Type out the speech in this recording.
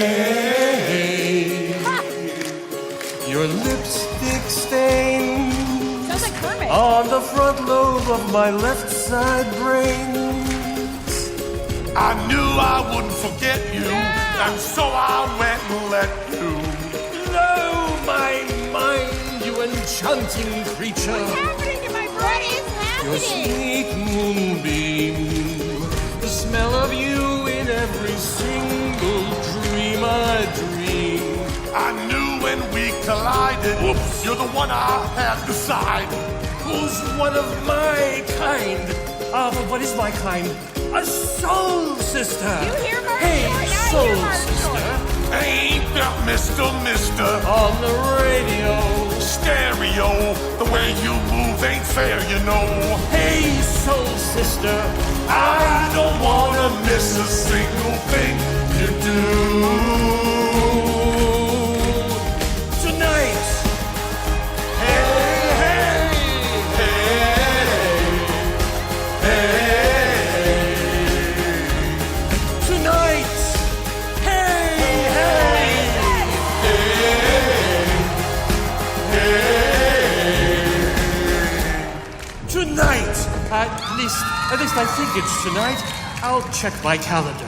Hey, your lipstick stain Sounds like Kermit. on the front lobe of my left side brain. I knew I wouldn't forget you, and so I went and let you Blow my mind, you enchanting creature. What's happening to my brain? Your sweet moonbeam, the smell of you in every single dream I dream. I knew when we collided, Whoops. you're the one I had beside. Who's one of my kind? But what is my kind? A soul sister. You hear Martin Hey, Short? Now I soul hear Martin sister. Ain't that Mister On the radio. Stereo? The way you move ain't fair, you know. Hey, soul sister. I don't wanna miss a single thing you do. Tonight. Hey, hey, hey, hey. Tonight. Hey, hey. Tonight. At least I think it's tonight. I'll check my calendar.